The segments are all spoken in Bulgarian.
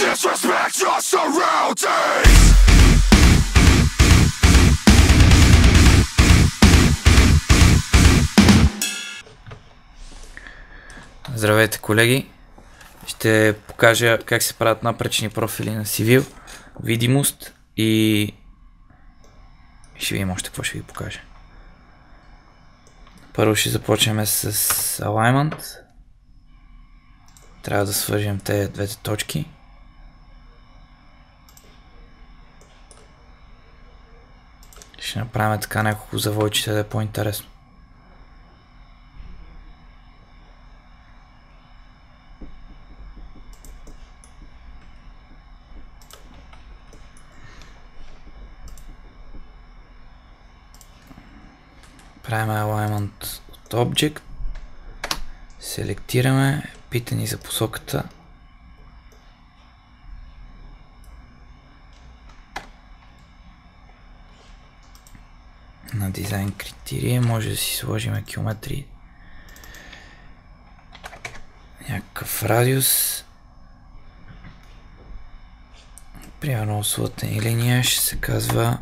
disrespect your surroundings. Здравейте, колеги! Ще покажа как се правят напречни профили на Civil, видимост и ще видим още какво ще ви покажа. Първо ще започнем с Alignment. Трябва да свържем тези двете точки. Ще направим така няколко завойчета, да е по-интересно. Правим Alignment от Object. Селектираме. Пита ни за посоката. На дизайн критерия може да си сложим километри. Някакъв радиус. Примерно освата ни линия ще се казва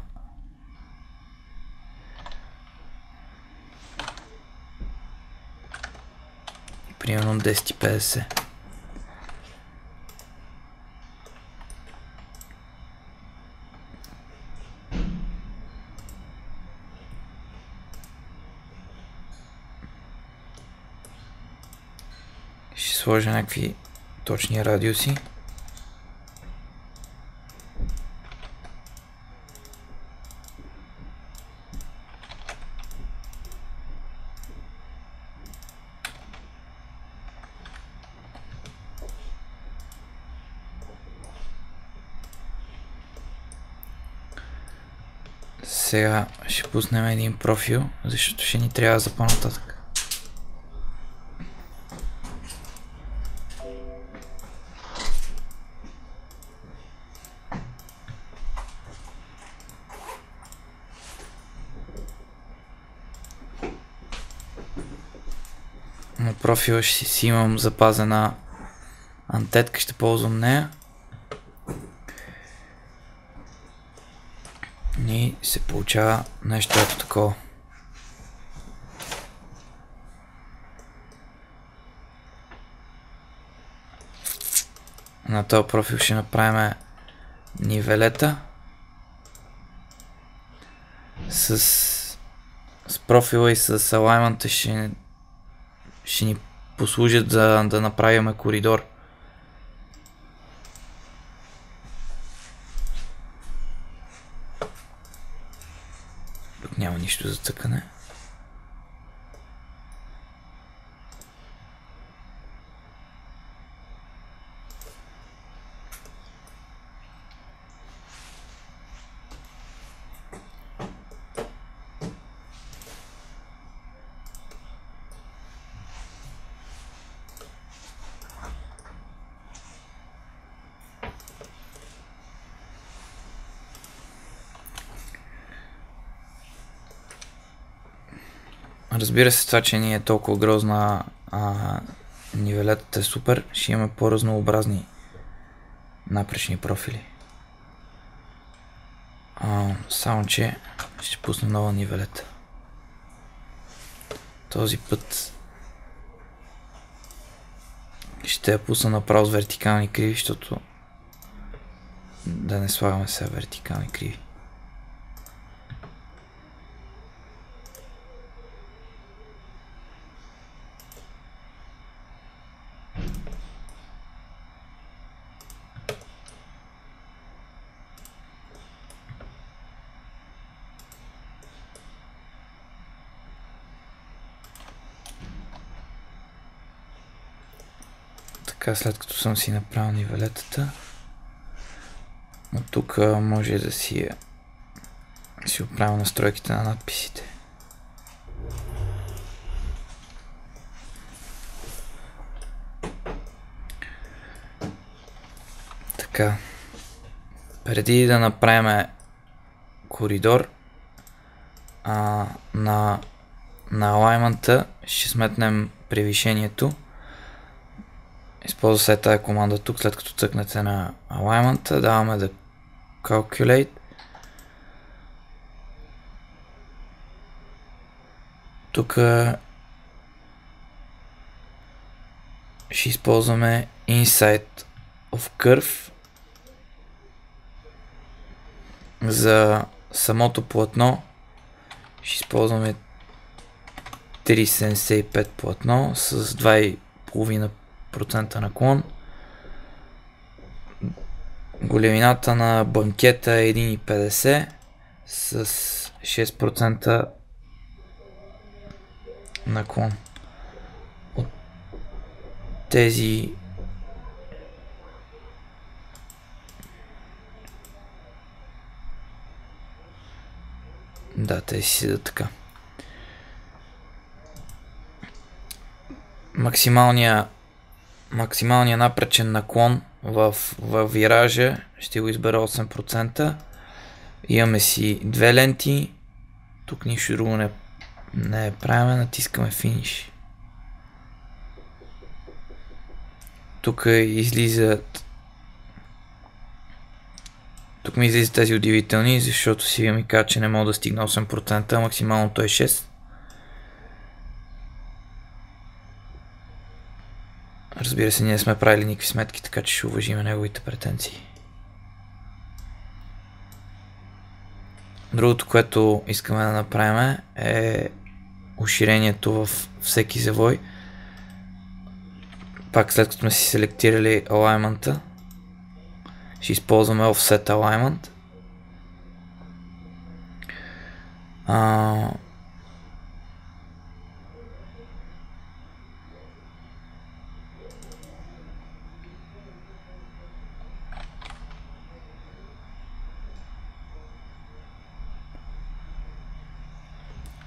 примерно 1050. Ще сложа някакви точни радиуси. Сега ще пуснем един профил, защото ще ни трябва за по-нататък. На профила ще си имам запазена антетка, ще ползвам нея. И се получава нещо ето такова. На този профил ще направим нивелета. С профила и с алайнмента ще ни послужат да направим коридор. Тук няма нищо за цъкане. Разбира се, това, че не е толкова грозна, нивелетата е супер, ще имаме по-разнообразни напречни профили. Само, че ще пусна нова нивелета. Този път ще я пусна направо с вертикални криви, защото да не слагаме сега вертикални криви. Така, след като съм си направил нивелетата, от тук може да си оправя настройките на надписите. Така, преди да направим коридор на алайнмента, ще сметнем превишението. използва се тази команда тук, след като цъкнете на alignment, даваме да calculate. Тук ще използваме inside of curve. За самото платно ще използваме 3,75 платно с 2,5% наклон. Големината на банкета е 1,50 с 6% наклон. От тези тези си да така. Максималният напречен наклон в виража ще го избера 8%. Имаме си две ленти. Тук нищо друго не правим, натискаме финиш. Тук излизат. Тук ми излизат тези удивителни, защото сега ми казва, че не мога да стигна 8%, максималното е 6%. Разбира се, ние сме правили никакви сметки, така че ще уважим неговите претенции. Другото, което искаме да направим е уширението във всеки завой. Пак след като сме си селектирали alignment-а, ще използваме offset alignment.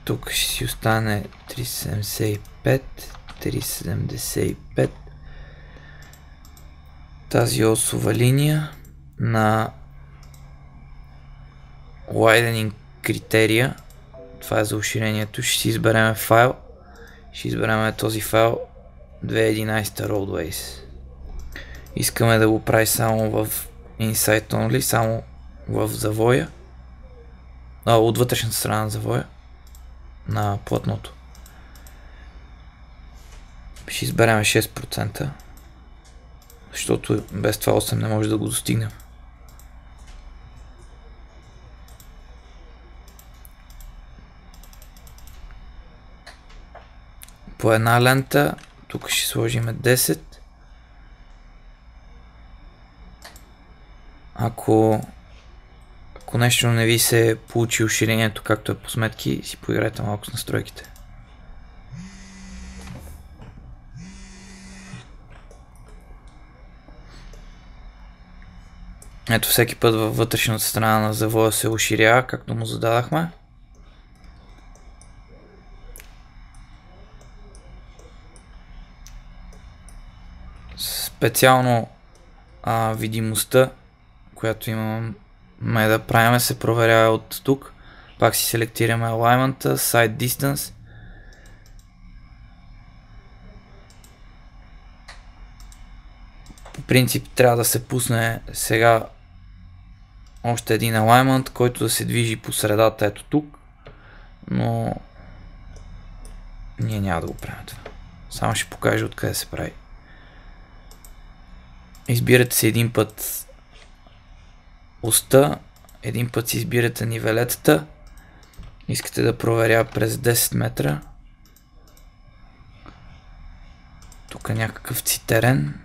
Тук ще си остане 3,75, 3,75. Тази осова линия на widening критерия, това е за уширението, ще си изберем файл, ще изберем този файл 2011 Roadways. Искаме да го прави само в Inside Only, само в завоя, от вътрешната страна на завоя, на платното. Ще изберем 6%, защото без това 8 не може да го достигнем. По една лента, тук ще сложим 10. Ако нещо не ви се получи уширението както е по сметки, си поиграйте малко с настройките. Ето, всеки път във вътрешната страна на завоя се уширява, както му зададахме. Специално видимостта, която имаме да правим, се проверява от тук. Пак си селектираме alignment, side distance. По принцип трябва да се пусне сега още един alignment, който да се движи по средата, ето тук. Но ние няма да го правим това. Само ще покажа откъде се прави. Избирате си един път оста, един път си избирате нивелетата. Искате да проверя през 10 метра. Тук е някакъв терен.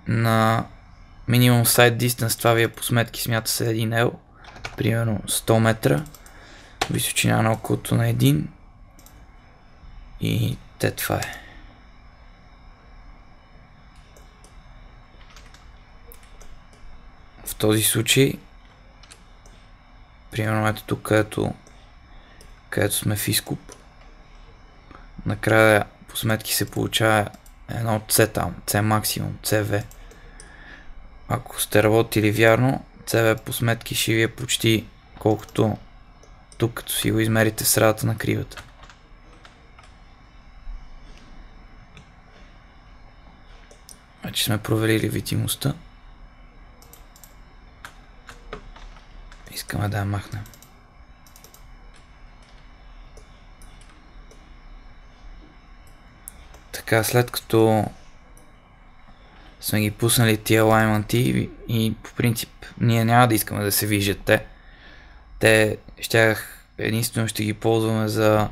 На minimum side distance, това ви е по сметки, смята се 1 L. Примерно 100 метра. Височина на окото на 1. И това е. В този случай, примерно ето тук, където сме в изкуп, накрая по сметки се получава едно C там, C максимум, CV. Ако сте работили вярно, CV по сметки ще ви е почти колкото тук, като си го измерите в средата на кривата. Вече сме проверили видимостта. Искаме да я махнем. Така, след като сме ги пуснали тия алайнменти и по принцип ние няма да искаме да се виждат те. Те единствено ще ги ползваме за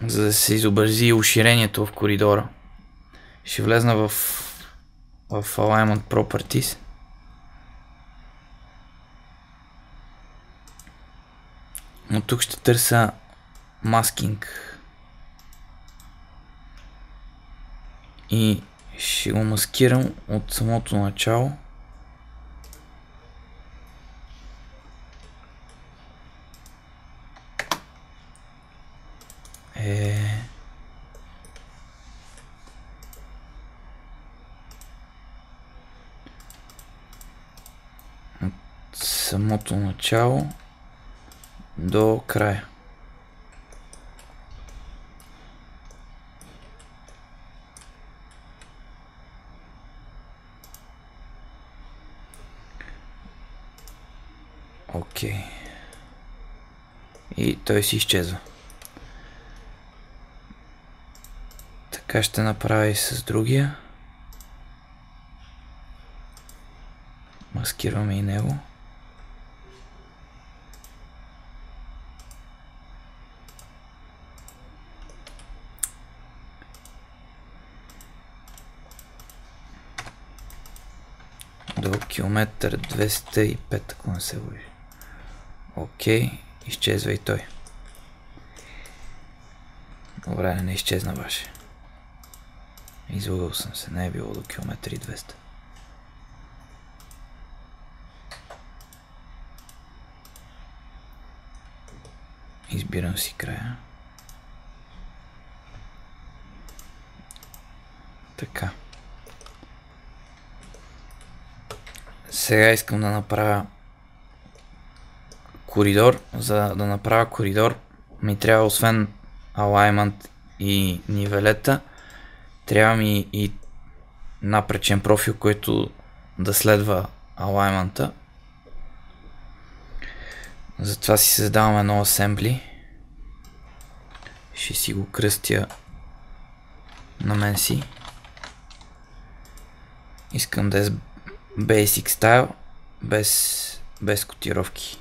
да се изобрази уширението в коридора. Ще влезна в Alignment Properties. Но тук ще търся Masking. И ще го маскирам от самото начало. От самото начало до края. Окей. И той си изчезва. Така ще направя и с другия. Маскираме и него. До километър 205, ако не се лъжа. Окей, изчезва и той. Добре, не изчезна ваше. Излагал съм се, не е било до километър и 200. Избирам си края. Така. Сега искам да направя коридор. За да направя коридор ми трябва освен alignment и нивелета, трябва ми и напречен профил, който да следва alignment-а. Затова си създавам едно assembly. Ще си го кръстя на мен си. Искам да е Basic Style, без котировки.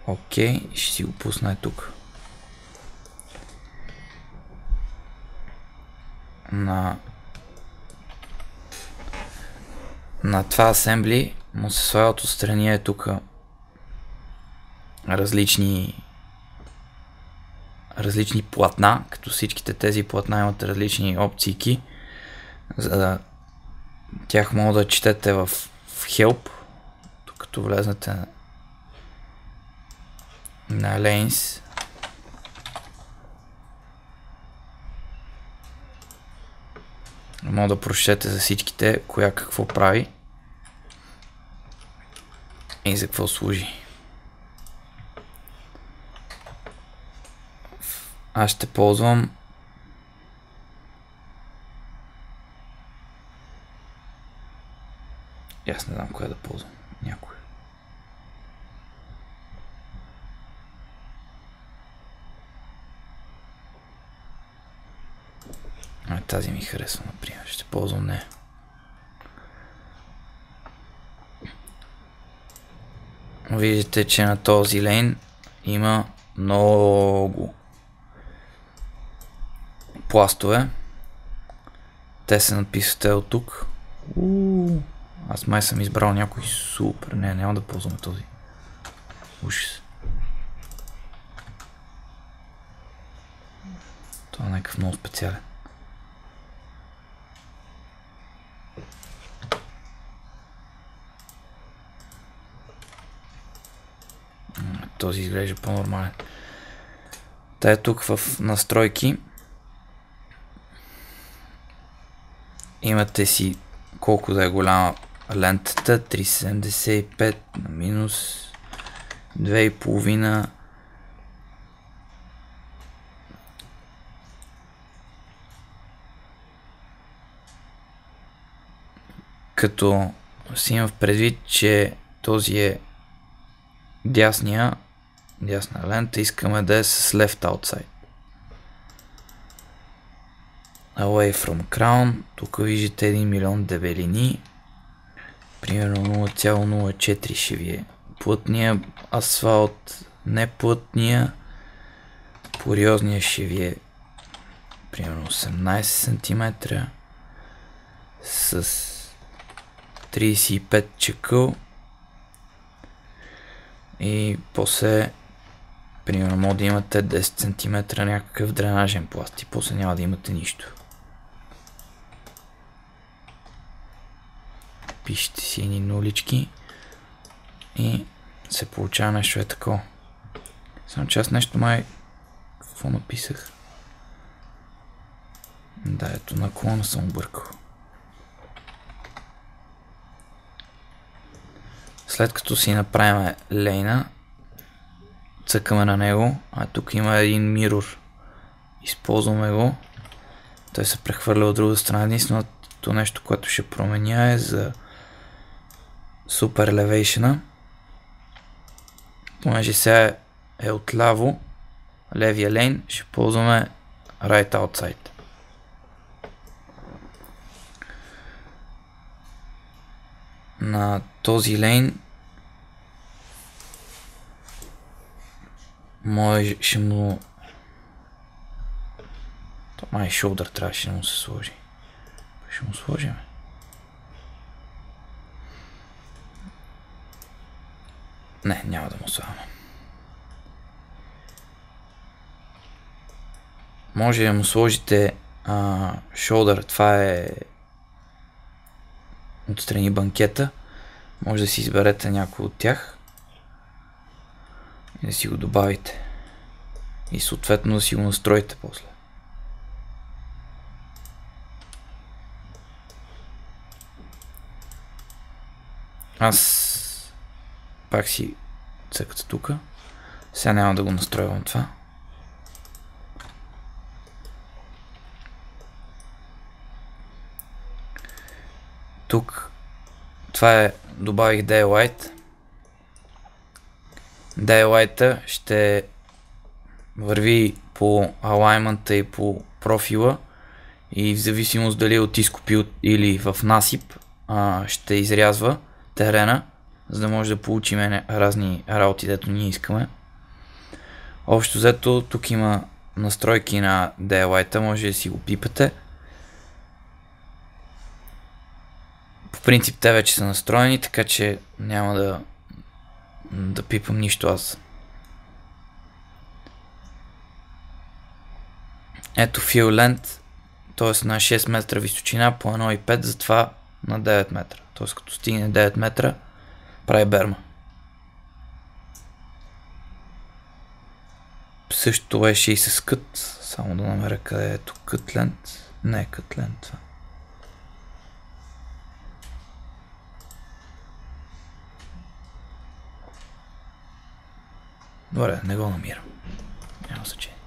Окей, ще си го пусна тук. На това assembly му се слагат отстрани тук различни платна, като всичките тези платна имат различни опции, за да тях мога да четете в Help, тук като влезнете на Lanes. Мога да прочетете за всичките, коя какво прави и за какво служи. Аз ще ползвам аз не знам коя да ползвам. Някой. Тази ми харесва, например. Ще ползвам нея. Виждате, че на този лейн има много пластове. Те се написват от тук. Аз май съм избрал някой супер. Не, няма да ползваме този. Ужас. Това е някакъв много специален. Този изглежда по-нормален. Та е тук в настройки. Имате си колко да е голяма лентата. 375 на минус 2,5. Като си имам в предвид, че този е дясна лента, искаме да е с left outside. Away from crown, тук виждате 1 милион дебелини. Примерно 0,04 ще ви е плътния асфалт, неплътния. Пориозния ще ви е примерно 18 см с 35 чекъл. И после примерно може да имате 10 см някакъв дренажен пласт и после няма да имате нищо. Пишете си едни нулички и се получава нещо е такова. Само че аз нещо май... Какво написах? Да, ето наклона съм объркал. След като си направим лейна, цъкаме на него, а тук има един мирор. Използваме го. Той се прехвърля от друга страна. Единственото нещо, което ще променя е за Super Elevation. Понеже сега е отляво, левия лейн, ще ползваме Right Outside. На този лейн ще му... Май шолдър трябваше да му се сложи. Ще му сложим. Не, няма да му слагаме. Може да му сложите шолдър, това е отстрани банкета. Може да си изберете някой от тях и да си го добавите. И съответно да си го настроите после. Аз пак си цъката тук. Сега няма да го настройвам това. Тук това е, добавих Daylight. Daylight ще върви по алайнмента и по профила и в зависимост дали е от изкопи или в насип ще изрязва терена, за да може да получим разни работи, дето ние искаме. Общо взето тук има настройки на Daylight, може да си го пипате. По принцип те вече са настроени, така че няма да пипам нищо аз. Ето Fill Length, т.е. на 6 метра височина по 1,5, затова на 9 метра. Т.е. като стигне 9 метра, прави берма. Същото беше и с кът, само да намеря къде е ето Cut Length. Не е Cut Length това. Добре, не го намирам. Няма значение.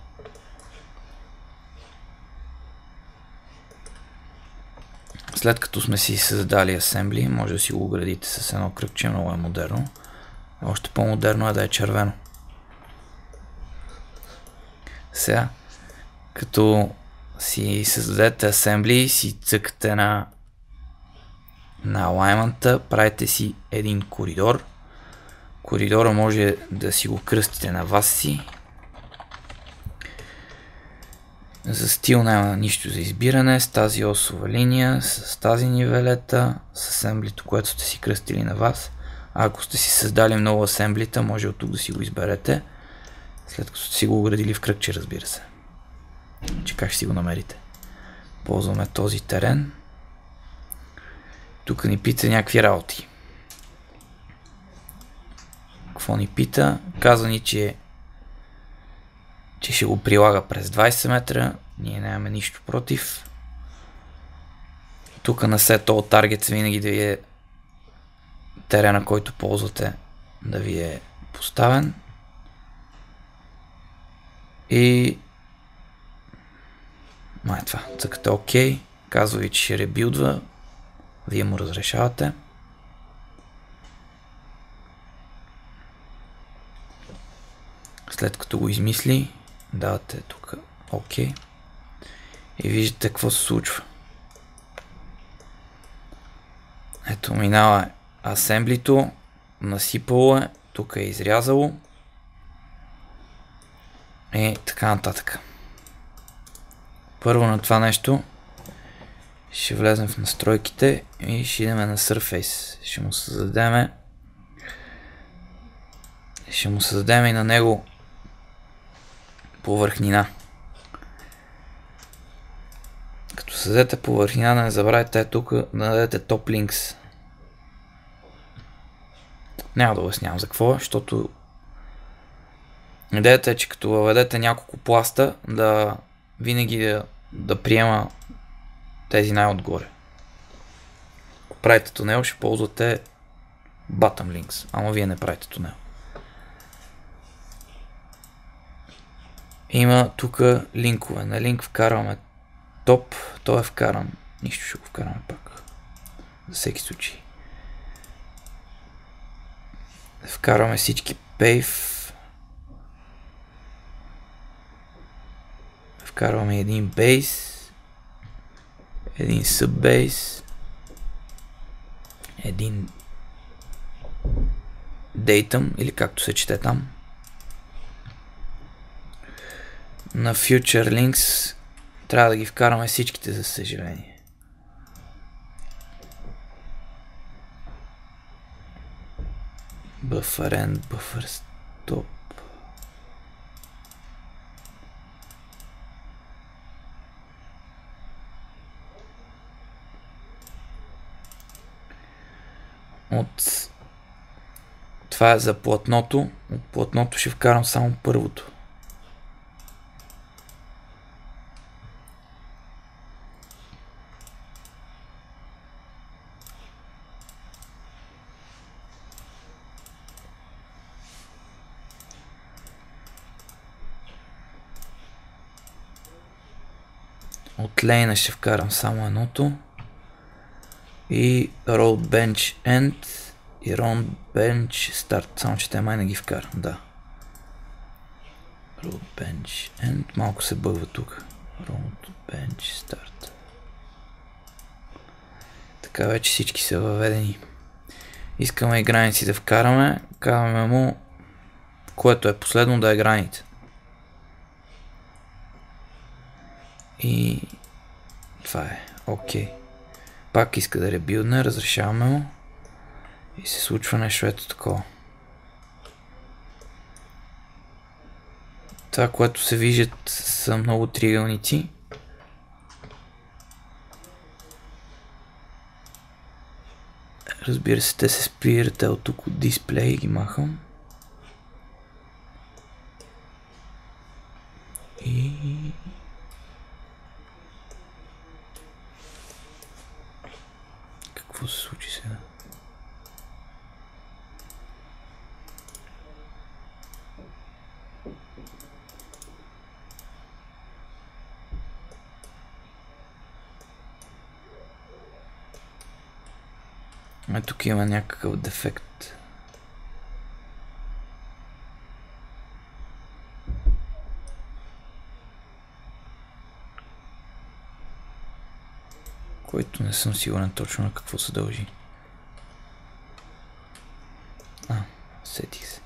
След като сме си създали асембли, може да си го оградите с едно кръгче, много е модерно. Още по-модерно е да е червено. Сега, като си създадете асембли, си цъкате на алайнмента, правите си един коридор. Коридора може да си го кръстите на вас си. За стил няма нищо за избиране, с тази осова линия, с тази нивелета, с асемблито, което сте си кръстили на вас. А ако сте си създали много асемблита, може от тук да си го изберете, след като сте си го оградили в кръгче, разбира се. Че как ще си го намерите? Ползваме този терен. Тук ни пита някакви работи. Какво ни пита? Каза ни, че ще го прилага през 20 метра. Ние нямаме нищо против. Тук на Set All Targets винаги да ви е терена, който ползвате, да ви е поставен. И май това. Цъкате OK. Казва ви, че ще ребилдва. Вие му разрешавате. След като го измисли, давате тук ОК. И виждате какво се случва. Ето, минава асемблито, насипало е, тук е изрязало и така нататък. Първо на това нещо ще влезем в настройките и ще идем на Surface. Ще му създадем и на него повърхнина. Като създадете повърхнина, да не забравяйте тук да дадете Top Links. Няма да обяснявам за какво, защото идеята е, че като въведете няколко пласта, да винаги да приема тези най-отгоре. Ако правите тунел, ще ползвате Bottom Links, ама вие не правите тунел. Има тук линкове. На линк вкарваме топ, той е вкаран. Нищо, ще го вкараме пак. За всеки случай. Вкарваме всички pave. Вкарваме един base. Един subbase. Един datum, или както се чете там. На Future Links трябва да ги вкараме всичките, за съжаление. Buffer end, buffer stop. Това е за платното. От платното ще вкарам само първото. От лейна ще вкарам само едното. И Road Bench End и Road Bench Start. Само че те май не ги вкарам, да. Road Bench End. Малко се бъгва тук. Road Bench Start. Така вече всички са въведени. Искаме и граници да вкараме. Казваме му, което е последно да е граница. И това е. Окей. Пак иска да ребилдне, разрешаваме му. И се случва нещо ето такова. Това, което се виждат, са много триъгълници. Разбира се, те се спират от тук от дисплей и ги махам. И... какво се случи сега? Тук има някакъв дефект. Който не съм сигурен точно на какво се дължи. Сетих се.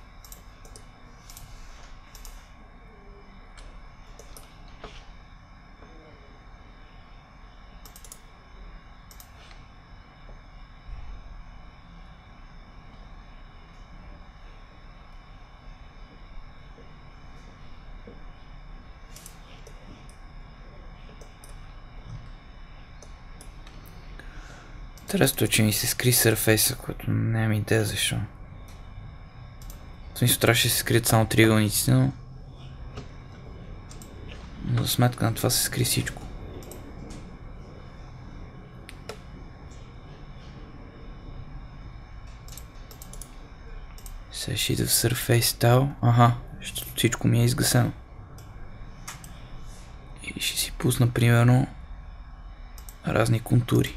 Интересно е, че ми се скри Surface, което нямам идея защо. В смисъл трябваше да се скрият само триъгълниците, но за сметка на това се скри всичко. Сега ще ида в Surface Style. Аха, защото всичко ми е изгасено. И ще си пусна примерно разни контури.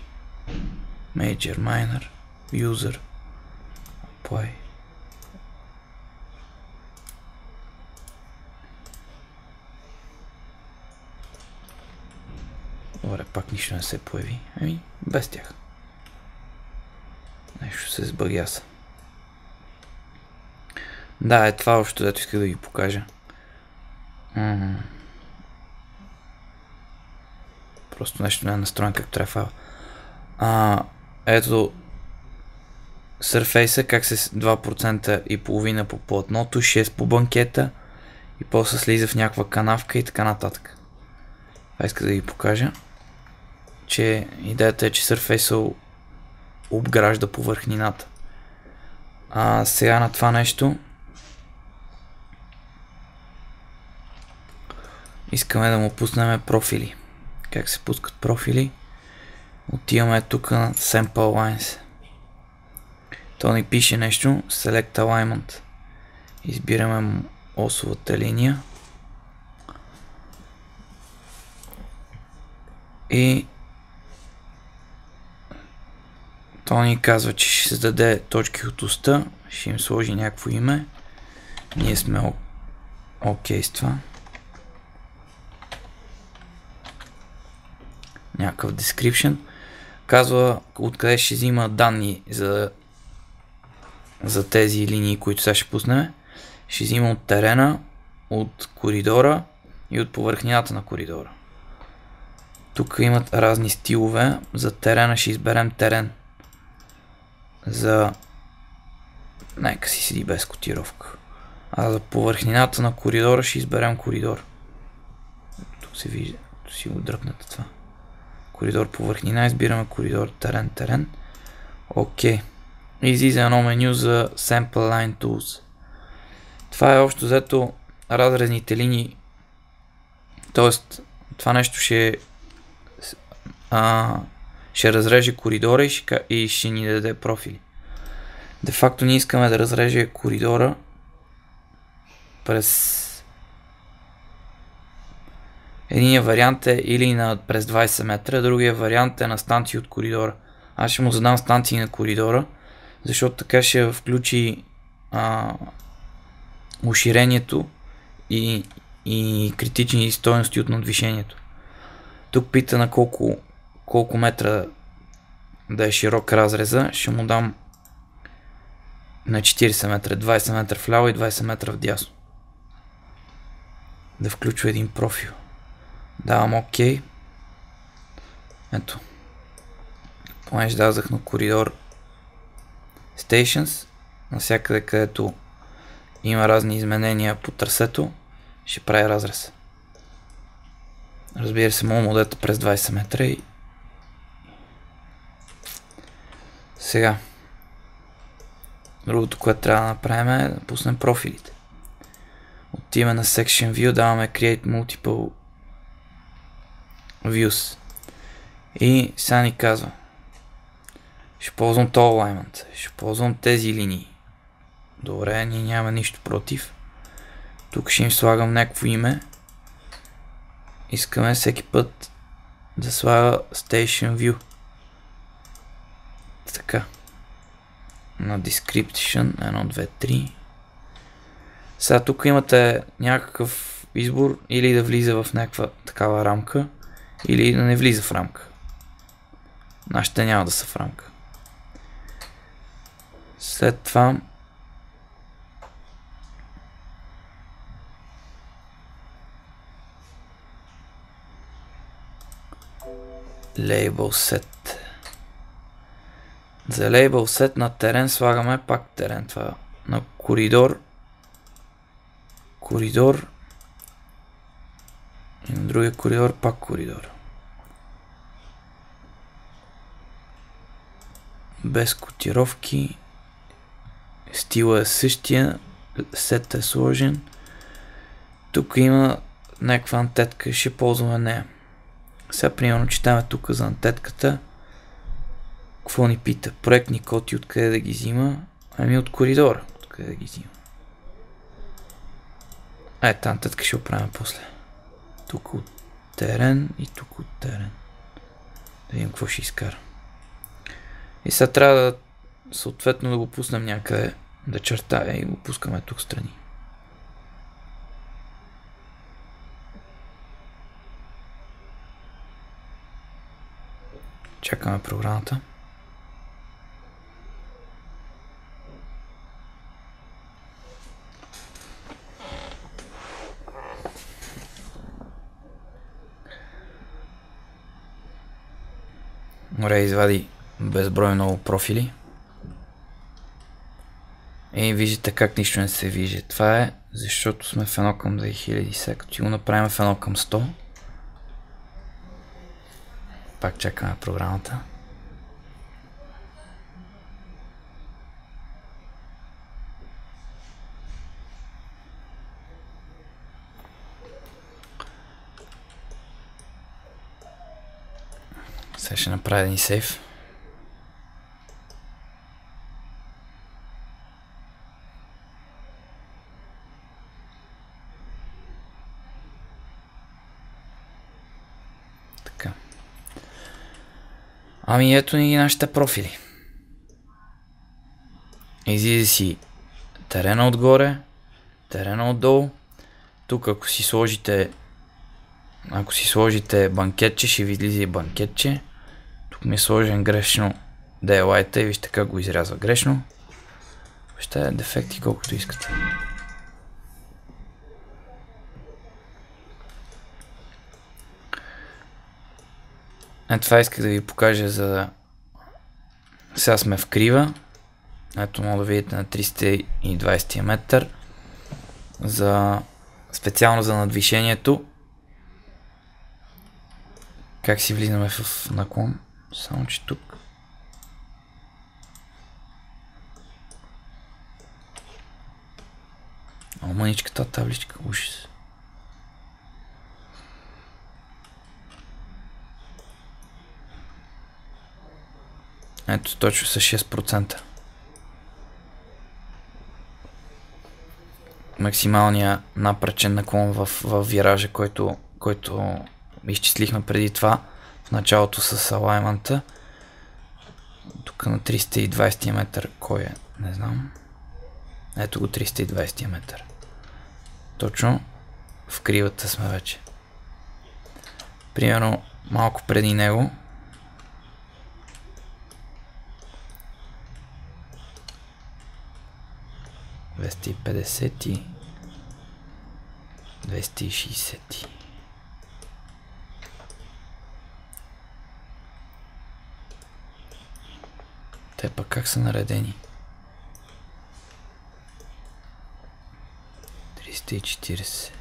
Major, Minor, User, Apply. Добре, пак нищо не се появи. Ами, без тях. Нещо се сбъгяса. Да, е това общо, дето исках да ви покажа. Просто нещо не е настроен както трябва файл. Ето Surface, как се 2% и половина по платното, 6 по банкета и после слиза в някаква канавка и така нататък. Това иска да ви покажа, че идеята е, че Surface обгражда повърхнината. Сега на това нещо искаме да му пуснем профили. Как се пускат профили? Отиваме тук на Sample Lines. То ни пише нещо, Select Alignment. Избираме осовата линия. И то ни казва, че ще създаде точки от оста. Ще им сложи някакво име. Ние сме окей с това. Някакъв description. Казва откъде ще взима данни за тези линии, които сега ще пуснем. Ще взима от терена, от коридора и от повърхнината на коридора. Тук имат разни стилове. За терена ще изберем терен. Нека си седи без котировка. А за повърхнината на коридора ще изберем коридор. Тук се вижда. Тук си го дръпнете това. Коридор повърхнина. Избираме коридор терен. Окей. И излиза едно меню за Sample Line Tools. Това е общо взето разрезните линии. Тоест, това нещо ще разреже коридора и ще ни даде профили. Де факто ние искаме да разреже коридора през... Единият вариант е или през 20 метра, другия вариант е на станции от коридора. Аз ще му задам станции на коридора, защото така ще включи уширението и критични стойности от надвишението. Тук пита на колко метра да е широк разреза. Ще му дам на 40 метра, 20 метра вляво и 20 метра вдясно. Да включва един профил. Давам OK. Ето. Понеже дазах на коридор Stations, навсякъде където има разни изменения по трасето, ще прави разрез. Разбира се, мога модета през 20 метра и... Сега. Другото, което трябва да направим е да пуснем профилите. Отиваме на Section View, даваме Create Multiple Views. И сега ни казва. Ще ползвам този alignment. Ще ползвам тези линии. Добре, ние нямаме нищо против. Тук ще им слагам някакво име. Искаме всеки път да слага Station View. Така. На Description 1, 2, 3. Сега тук имате някакъв избор или да влиза в някаква такава рамка, или да не влиза в рамка. Нашите няма да са в рамка. След това Label Set. За Label Set на терен слагаме пак терен. Това на коридор. Коридор. И на другия коридор пак коридор. Без котировки. Стила е същия. Сет е сложен. Тук има някаква антетка. Ще ползваме нея. Сега примерно читаме тук за антетката. Какво ни пита? Проектни коти откъде да ги взима? Ами от коридора. Откъде да ги взима? Ето антетка ще оправим после. Тук от терен и тук от терен. Да видим какво ще изкара. И сега трябва да съответно да го пуснем някъде, да чертая и го пускаме тук страни. Чакаме програмата. Море извади безброй много профили. И виждате как нищо не се вижда. Това е защото сме в 1 към 2000. Сега като си го направим в 1 към 100. Пак чакаме програмата. Сега ще направя един сейф. Така. Ами ето ни нашите профили. Излиза си терена отгоре, терена отдолу. Тук ако си сложите банкетче, ще ви излиза и банкетче. Тук ми е сложен грешно Daylight и вижте как го изрязва грешно. Ще е дефекти колкото искате. Това исках да ви покажа за... Сега сме в крива. Ето мога да видите на 320 метър. Специално за надвишението. Как си влизаме в наклон. Само че тук. О, мъничката табличка. Ужас. Ето точно с 6%. Максималния напречен наклон в виража, който изчислихме преди това в началото с алаймента. Тук на 320 метър кой е? Не знам. Ето го 320 метър. Точно в кривата сме вече. Примерно малко преди него. – 250 260. Те пък как са наредени? 340,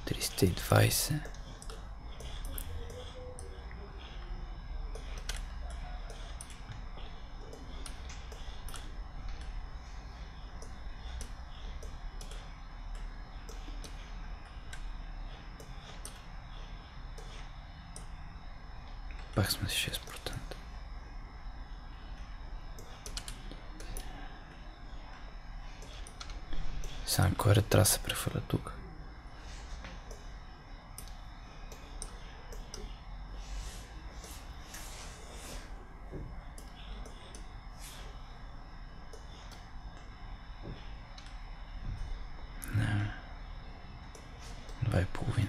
320. Пак сме с 6%. Сега кой ред трябва да се прехвърля тук? Не. 2,5.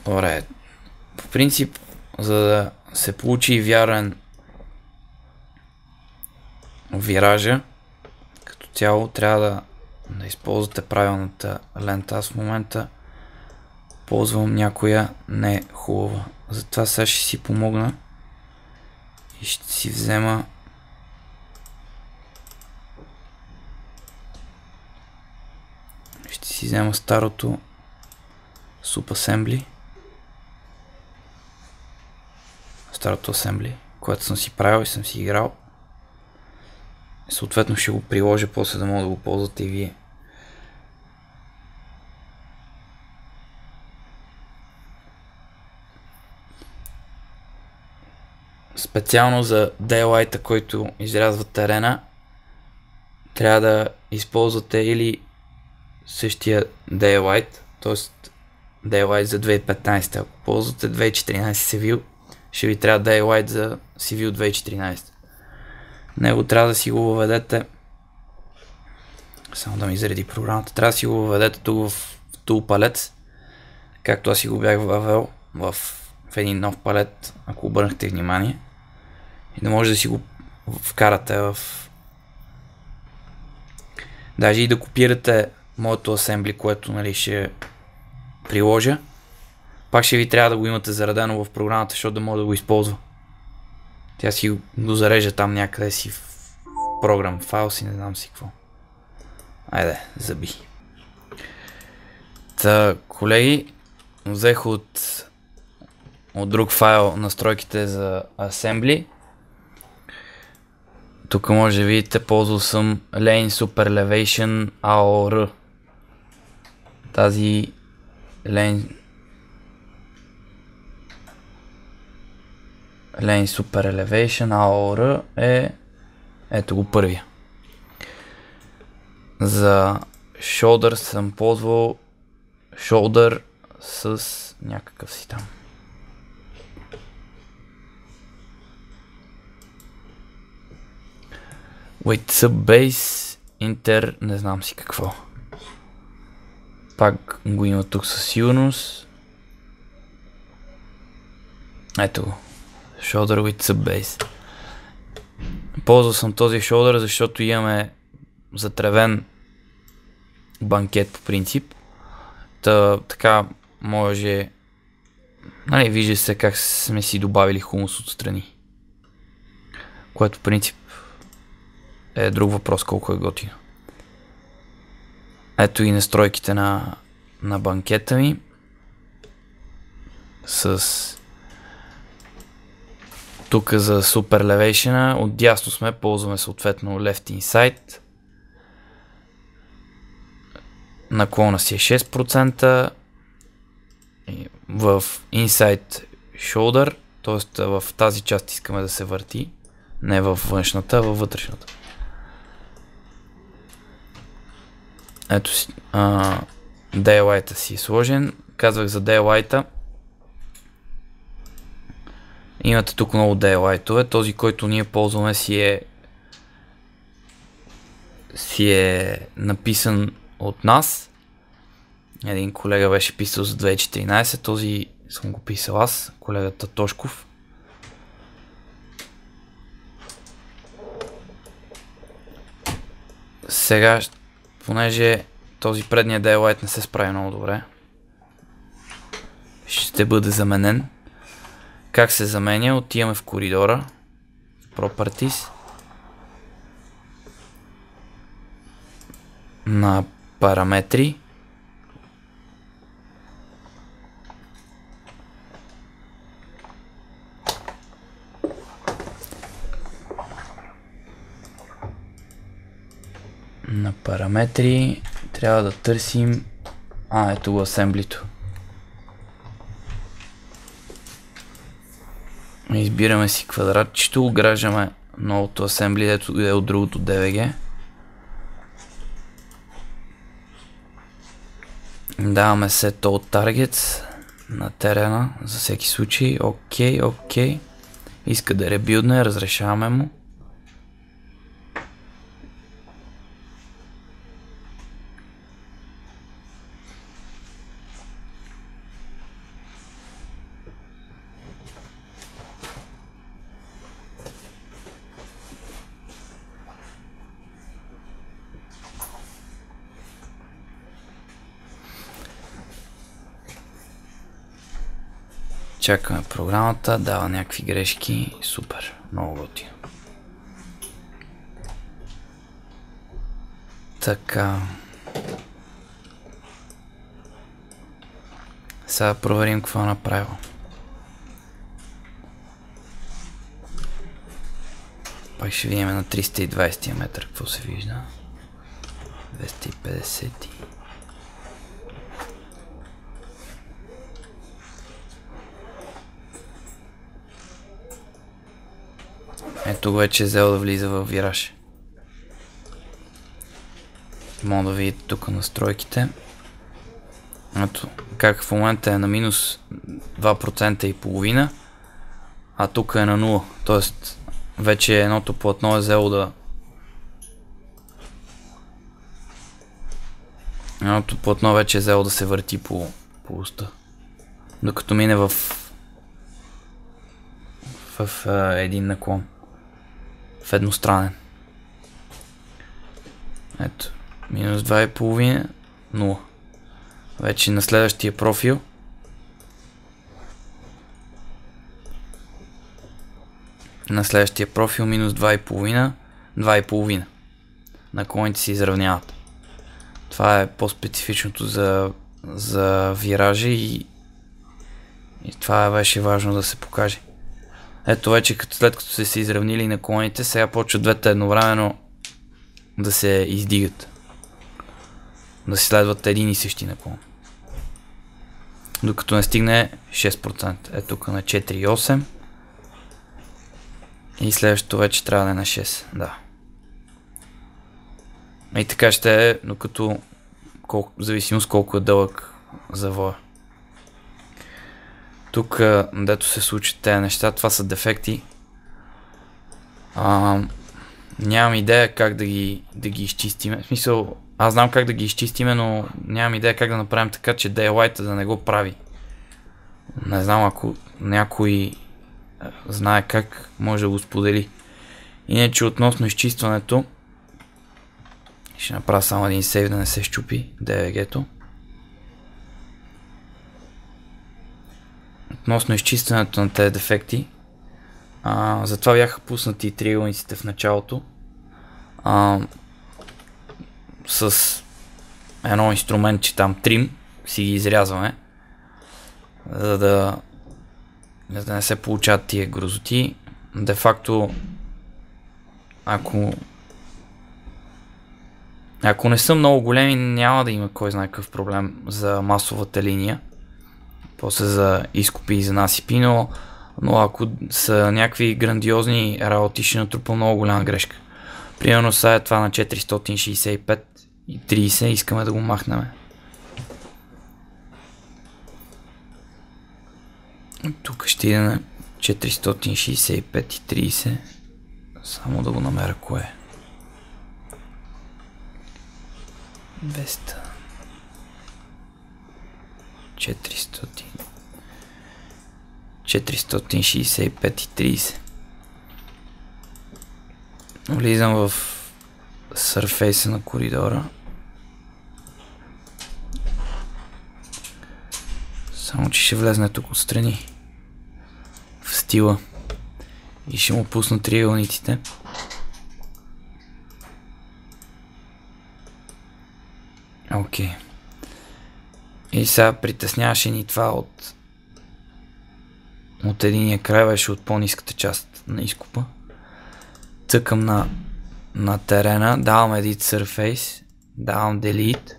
Добре. По принцип, за да се получи вярен виража, като цяло трябва да използвате правилната лента. Аз в момента ползвам някоя не хубава. Затова сега ще си помогна и ще си взема старото SubAssembly. Старото Assembly, което съм си правил и съм си играл. Съответно ще го приложа после да мога да го ползвате и вие. Специално за Daylight, който изрязва терена, трябва да използвате или същия Daylight, т.е. Daylight за 2015. Ако ползвате 2014 Seville, ще ви трябва Daylight за CV от 2014. Него трябва да си го въведете. Само да ми зареди програмата. Трябва да си го въведете тук в Tool палет, както аз си го бях въвел в един нов палет, ако обърнахте внимание. И да може да си го вкарате в... Даже и да копирате моето асембли, което, нали, ще приложа. Пак ще ви трябва да го имате заредено в програмата, защото да може да го използва. Тя си го зарежда там някъде си в програм файл си, не знам си какво. Айде, заби. Та, колеги, взех от друг файл настройките за Assembly. Тук може да видите, ползвал съм Lane Super Elevation AOR. Тази Lane Super Elevation AOR е ето го първия. За Shoulder съм ползвал Shoulder с някакъв си там. Wait, Subbase Inter, не знам си какво. Пак го има тук със сигурност. Ето го. Shoulder with Subbase. Ползвал съм този shoulder, защото имаме затревен банкет по принцип. Така може... Нали, вижда се как сме си добавили хумус отстрани. Което в принцип е друг въпрос колко е готино. Ето и настройките на банкета ми. С... Тук за Super Elevation, отдясно сме, ползваме съответно Left Inside. Наклона си е 6%. В Inside Shoulder, т.е. в тази част искаме да се върти. Не във външната, а във вътрешната. Ето си, Daylight-а си е сложен. Казвах за Daylight-а. Имате тук много Daylight-ове. Този, който ние ползваме си е написан от нас. Един колега беше писал за 2014. Този съм го писал аз, колегата Тошков. Сега, понеже този предния Daylight не се справи много добре, ще бъде заменен. Как се заменя? Отиваме в коридора, Properties, на параметри, трябва да търсим ето го асемблито. Избираме си квадратчето, ограждаме новото асембли, дето е от другото DVG. Даваме set all targets на терена за всеки случай. Окей. Иска да ребилдне, разрешаваме му. Чакаме програмата, дава някакви грешки. Супер, много готино. Така. Сега проверим какво е направил. Пак ще видим на 320 метър какво се вижда. 250. Ето вече е взел да влиза в вираж. Мога да видите тук настройките. Ето как в момента е на минус 2% и половина. а тук е на 0. Тоест, вече едното платно е взело да... Едното платно вече е взело да се върти по уста. Докато мине в един наклон. В едностранен. Ето. Минус 2,5, 0. Вече на следващия профил. На следващия профил минус 2,5, 2,5. Наклоните се изравняват. Това е по-специфичното за виражи и това беше важно да се покаже. Ето вече след като се изравнили наклоните, сега почват двете едновременно да се издигат. Да се следват един и същи наклон. Докато не стигне 6%. Ето тук на 4,8. И следващото вече трябва да е на 6. Да. И така ще е, докато в зависимост колко е дълъг завоя. Тук, дето се случат тези неща, това са дефекти. Нямам идея как да ги изчистиме. В смисъл, аз знам как да ги изчистиме, но нямам идея как да направим така, че Daylight да не го прави. Не знам, ако някой знае как, може да го сподели. Иначе относно изчистването, ще направя само един сейв да не се щупи DVG-то. Относно изчистването на тези дефекти, затова бяха пуснати триъгълниците в началото. С едно инструментче там трим си ги изрязваме, за да не се получават тия грозоти. Де факто, ако не са много големи, няма да има кой знае какъв проблем за масовата линия. После за изкопи и за насипи, но ако са някакви грандиозни работи, ще натрупа много голяма грешка. Примерно сега е това на 465 и 30, искаме да го махнем. Тук ще иде на 465 и 30. Само да го намеря кое е. 200. 465 и 30. Влизам в сърфейса на коридора. Само че ще влезне тук отстрани. В стила. И ще му пусна триъгълниците. Окей. И сега притесняваше ни това от единия край, беше от по-ниската част на изкупа. Цъкам на терена, давам Edit Surface, давам Delete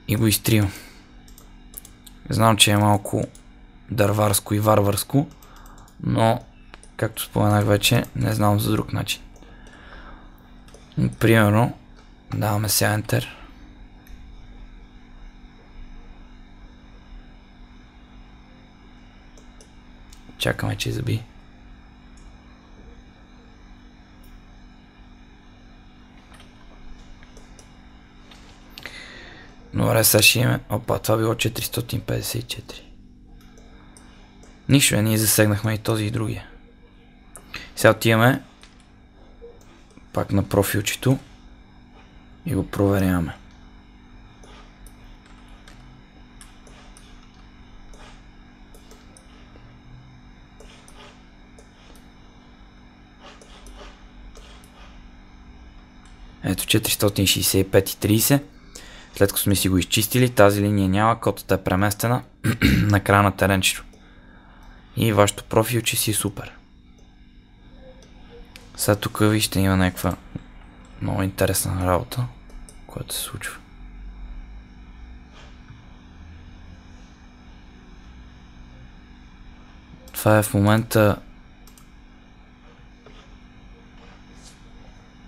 и го изтривам. Знам, че е малко дърварско и варварско, но както споменах вече, не знам за друг начин. Примерно, даваме сега Enter. Чакаме, че заби. Добре, сега ще имаме... Опа, това било 454. Нищо, ние засегнахме и този и другия. Сега отиваме пак на профилчето и го проверяваме. Ето 465 и 30. След като сме си го изчистили, тази линия няма, котата е преместена на края на теренчето. И вашето профилче си е супер. Сега тук вижте, има някаква много интересна работа, която се случва. Това е в момента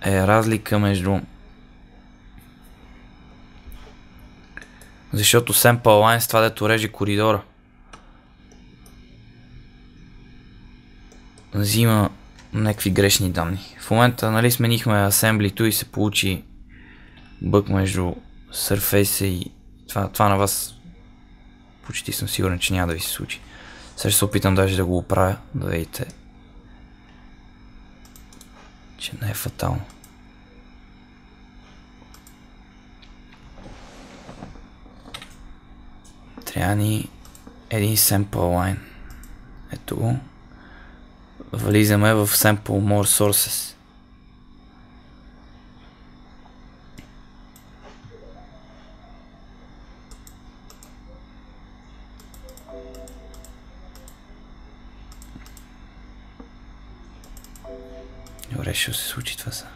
разлика между... Защото Sample Lines, това дето реже коридора. взима някакви грешни данни. В момента, нали, сменихме асемблито и се получи бъг между Surface и това на вас почти съм сигурен, че няма да ви се случи. Сега ще се опитам даже да го оправя, да видите, че не е фатално. Трябва ни един sample line. Ето го. Влизаме в sample more sources. Добре, ще се случи това са.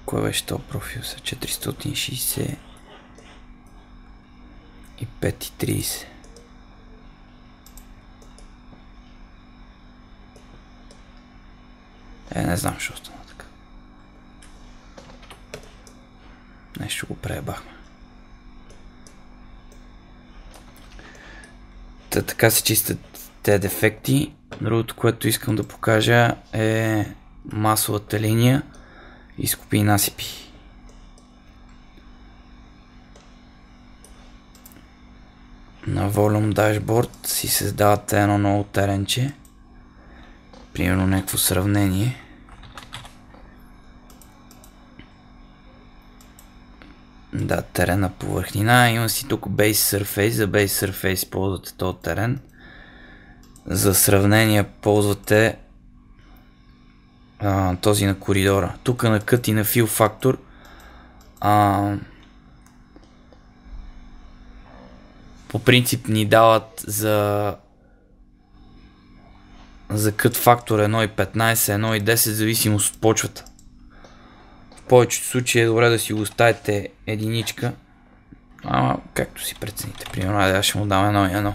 Кой беше този профил са? 460 и 5,30. Не знам, защо стана така. Нещо го преебахме. Така се чистят тези дефекти. Другото, което искам да покажа е масовата линия. Изкопи и насипи. На Volume Dashboard си създавате едно ново теренче. Примерно някакво сравнение. Да, терена повърхнина. Има си тук Base Surface. За Base Surface ползвате този терен. За сравнение ползвате този на коридора. Тук на Cut и на Fill Factor по принцип ни дават за Cut Factor 1.15, 1.10, зависимост от почвата. В повечето случаи е добре да си го оставите единичка, ама както си прецените. Примерно, аз ще му дам 1.1.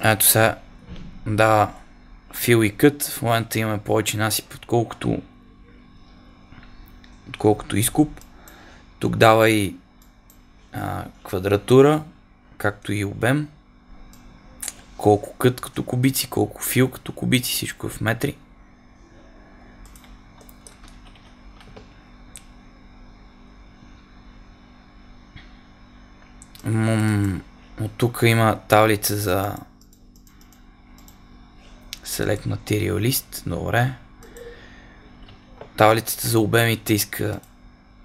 Ето сега да Fill и Cut. В момента имаме повече насип, отколкото изкуп. Тук дава и квадратура, както и обем. Колко Cut като кубици, колко Fill като кубици, всичко е в метри. От тук има таблица за Select Material List. Добре. Таблицата за обемите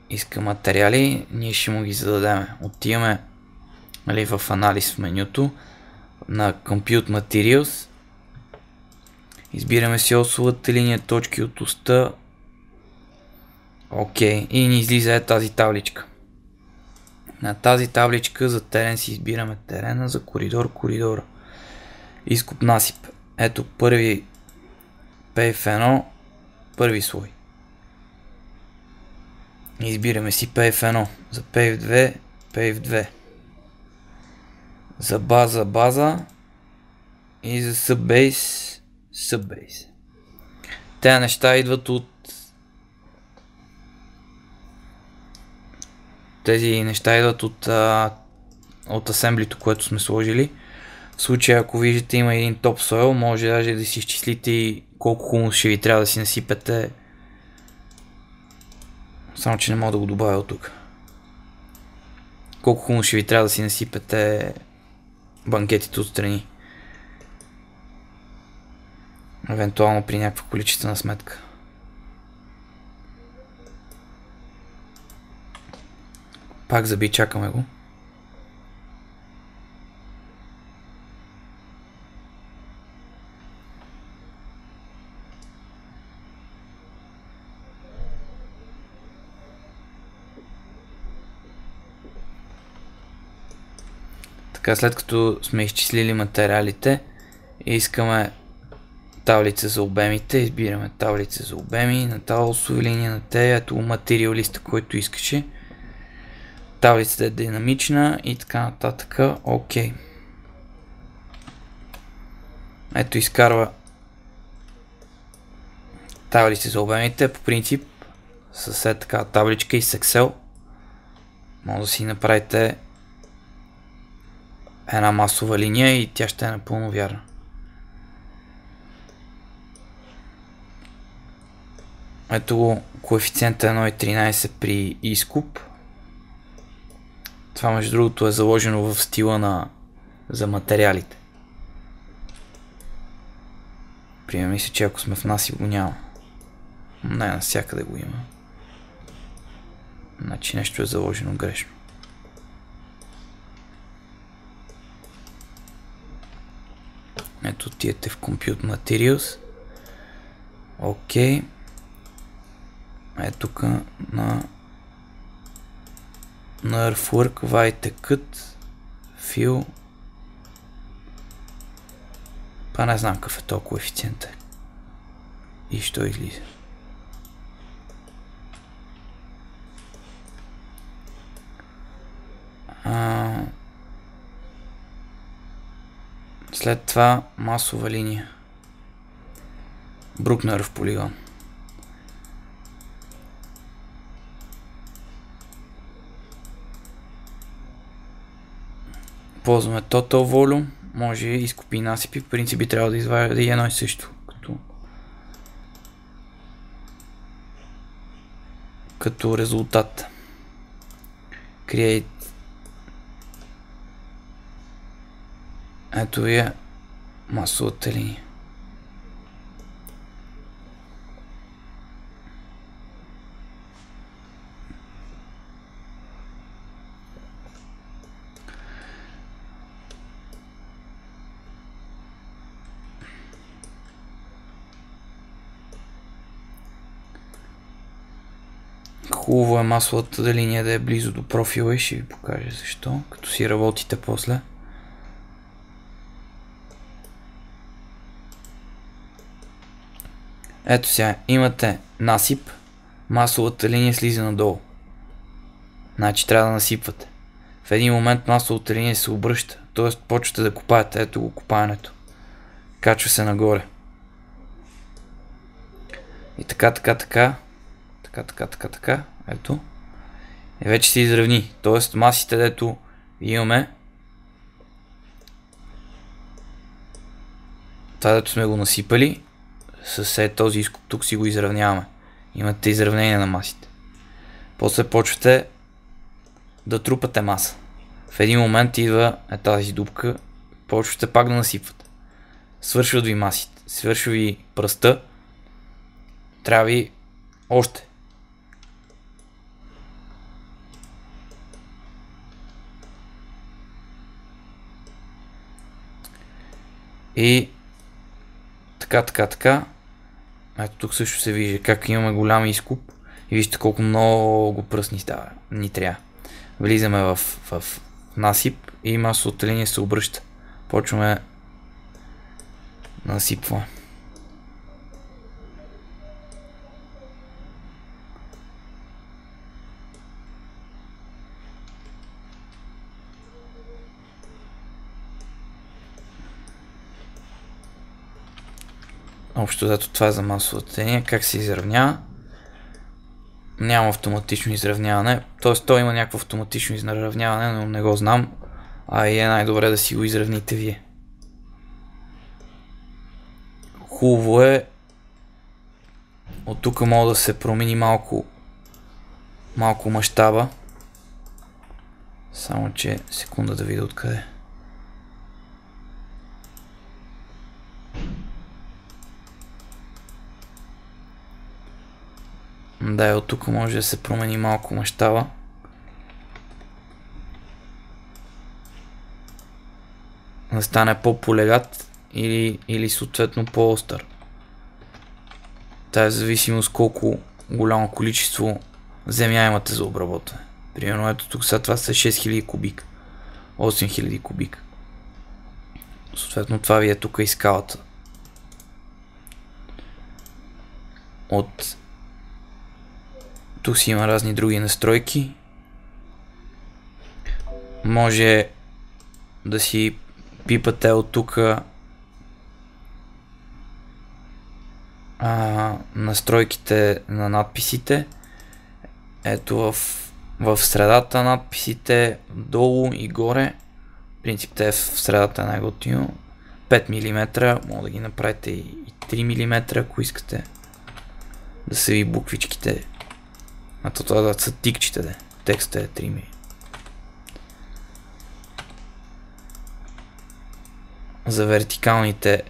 иска материали. Ние ще му ги зададем. Отиваме, нали, в анализ в менюто на Compute Materials. Избираме си осовата линия, точки от оста. Окей. И ни излиза тази табличка. На тази табличка за терен си избираме терена, за коридора. Изкоп насип. Ето първи PF1, първи слой. Избираме си PF1, за PF2, PF2. За база и за Subbase. Тези неща идват от от асемблито, което сме сложили. В случая, ако виждате, има един topsoil, може даже да си изчислите и колко хумус ще ви трябва да си насипете. Само че не мога да го добавя от тук. Колко хумус ще ви трябва да си насипете банкетите отстрани. Евентуално при някаква количествена сметка. Пак заби, чакаме го. Така, след като сме изчислили материалите, искаме таблица за обемите, избираме таблица за обеми, на талосови линия на те, ето материалиста, който искаше. Таблицата е динамична и така нататък. Окей. Ето изкарва таблица за обемите. По принцип с така табличка и с Excel може да си направите една масова линия и тя ще е напълно вярна. Ето го коефициента 1,13 при изкуп. Това между другото е заложено в стила за материалите. Примерно мисля, че ако сме в насип го няма. Не, навсякъде го има. Значи нещо е заложено грешно. Ето отидете в Compute Materials. Окей. Ето тук на Earthwork вадите Cut, Fill. Па не знам какъв е този коефициент. И що излиза. След това масова линия. Брукнеров полигон. Ползваме Total Volume. Може изкупи и насипи. В принцип трябва да извади едно и също. Като резултат. Create. Ето ви е масовата линия. Хубаво е масовата линия да е близо до профила и ще ви покажа защо, като си работите после. Ето сега, имате насип, масовата линия слиза надолу. Значи трябва да насипвате. В един момент масовата линия се обръща, т.е. почвате да копаете, ето го копаенето. Качва се нагоре. И така, ето. И вече се изравни. Т.е. масите, дето имаме, това дето сме го насипали, с този изкуп тук си го изравняваме. Имате изравнение на масите. После почвате да трупате маса. В един момент идва тази дупка, почвате пак да насипвате. Свършват ви масите, свършва ви пръста, трябва ви още. И така. Ето тук също се вижда как имаме голям изкуп и вижте колко много пръст ни трябва. Влизаме в насип и масовата линия се обръща. Почваме да насипваме. Общо зато това е за масовата линия. Как се изравнява? Няма автоматично изравняване. Т.е. то има някакво автоматично изравняване, но не го знам. А и е най-добре да си го изравните вие. Хубаво е. От тук мога да се промени малко мащаба. Само че секунда да видя откъде. Да, и от тук може да се промени малко мащаба. Да стане по-полегат или съответно по-остър. Тая е зависимост колко голямо количество земя имате за обработване. Примерно ето тук сега това са 6000 кубика. 8000 кубика. Съответно това ви е тук и скалата. Тук си има разни други настройки. Може да си пипате от тук настройките на надписите. Ето в средата надписите, долу и горе. В принцип те в средата е най-готино. 5 мм, може да ги направите и 3 мм, ако искате да са ви буквичките. А това да са тикчите, текстът е 3 мм. За вертикалните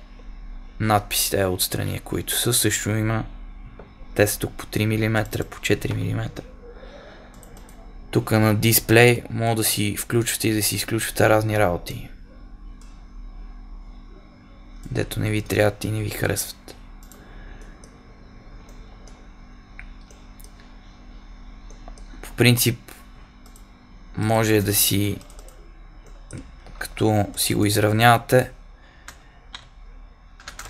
надписите отстрани, които са, също има. Те са тук по 3 мм, по 4 мм. Тук на дисплей може да си включвате и да си изключвате разни работи, дето не ви трябват и не ви харесват. По принцип може да си, като си го изравнявате,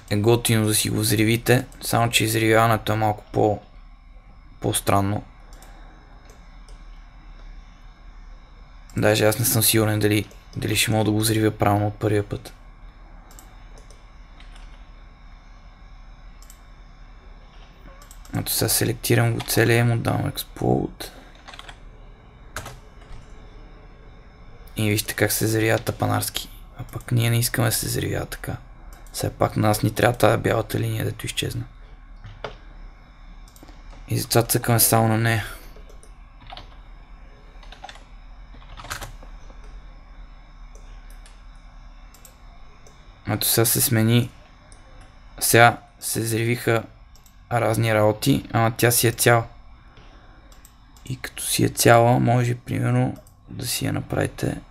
е готино да си го взривите, само че изривяването е малко по-странно. Даже аз не съм сигурен дали ще мога да го взривя правилно от първия път. Ето сега селектирам го целия, му дам Explode. И вижте как се взривява тапанарски. А пък ние не искаме да се взривява така. Все пак на нас ни трябва тази бялата линия, дето изчезна. И затова цъкаме само на нея. Ето сега се смени. Сега се взривиха разни работи, ама тя си е цяла. И като си е цяла, може примерно да си я направите.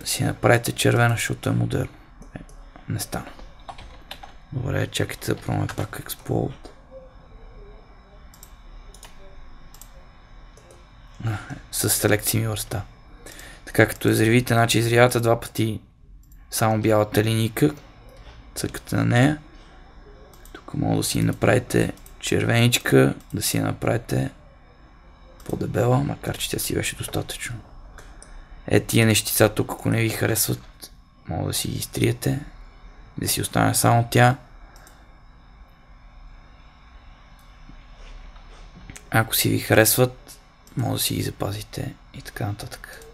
Да си направите червена, защото е модерно. Не стана. Добре, чакайте да пробваме пак Explode. С селекция ми върста. Така като изривите, значи изривявате два пъти само бялата линийка. Цъкате на нея. Тук може да си направите червеничка, да си я направите по-дебела, макар че тя си беше достатъчно. Тия нещица тук, ако не ви харесват, може да си ги изтриете, да си остане само тя. Ако си ви харесват, може да си ги запазите и така нататък.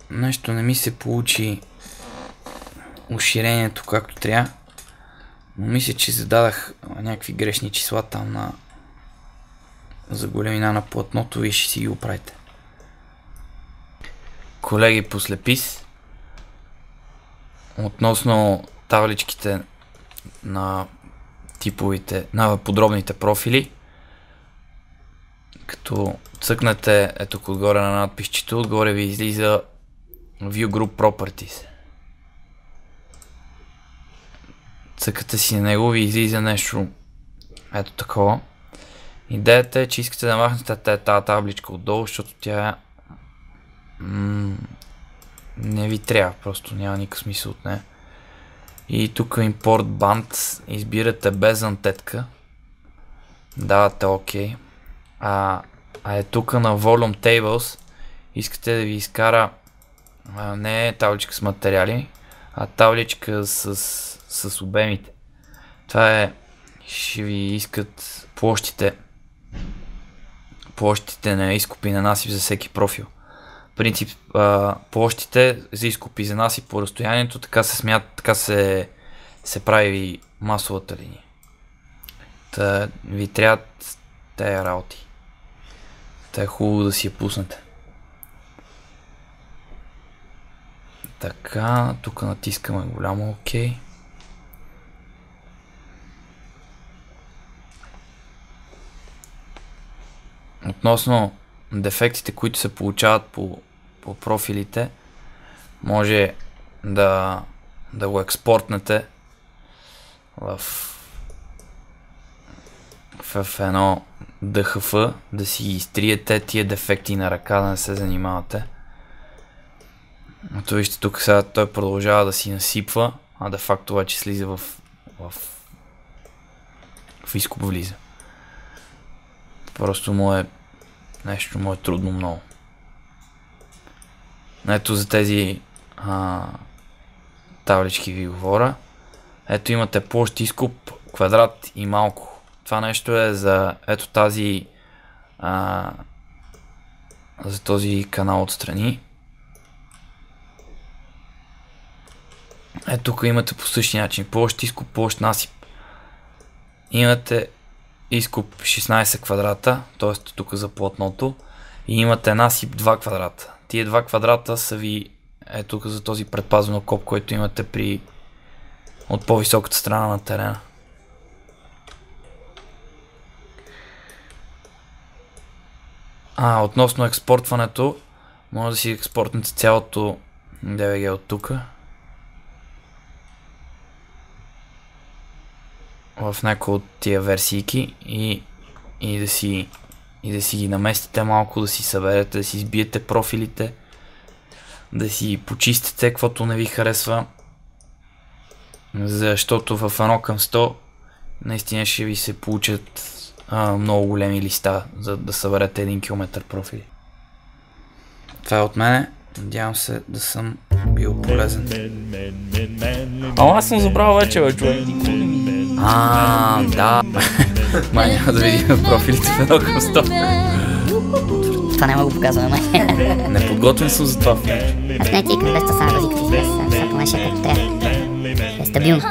Нещо не ми се получи уширението както трябва, но мисля, че зададах някакви грешни числа там за големина на платното и ще си ги оправите. Колеги, по слепис, относно табличките на типовите, на подробните профили, като цъкнете ето тук отгоре на надписчето, отгоре ви излиза View Group Properties. Цъкате си на него, ви излиза нещо ето такова. Идеята е, че искате да махнете тази табличка отдолу, защото тя не ви трябва, просто няма никакъв смисъл от нея. И тук Import Band, избирате без антетка, давате OK. А тук на Volume Tables искате да ви изкара не табличка с материали, а табличка с обемите. Това е, ще ви искат площите на изкоп и на насип за всеки профил. В принцип площите за изкоп и за насип по разстоянието, така се смята, така се прави масовата линия. Та ви трябват тези работи. Та е хубаво да си я пуснете. Така, тук натискаме голямо ОК. Относно дефектите, които се получават по профилите, може да го експортнете в едно DHF, да си изтриете тия дефекти на ръка, да не се занимавате. Ето вижте, тук сега той продължава да си насипва, а де факто вече слиза в изкоп влиза. Просто нещо му е трудно много. Ето за тези таблички ви говоря. Ето имате площ, изкоп, квадрат и малко. Това нещо е за ето тази за този канал отстрани. Ето тук имате по същия начин площ, изкоп, площ, насип. Имате изкоп 16 квадрата, т.е. тук за платното, и имате насип 2 квадрата. Тия 2 квадрата са ви тук за този предпазен окоп, който имате от по-високата страна на терена. Относно експортването, може да си експортнете цялото DVG от тук. В някои от тия версийки и да си ги наместите малко, да си съберете, да си избиете профилите, да си почистите каквото не ви харесва, защото в 1:100 наистина ще ви се получат много големи листа, за да съберете 1 км профили. Това е от мене. Надявам се да съм бил полезен. Аз съм забрал вече, бе, човек. Да. Май няма да видим профилите в 1:100. Това няма го показваме, май. Неподготвен съм за това. Аз не ти към без това само базиката, без помешай както трябва. Е стабилно.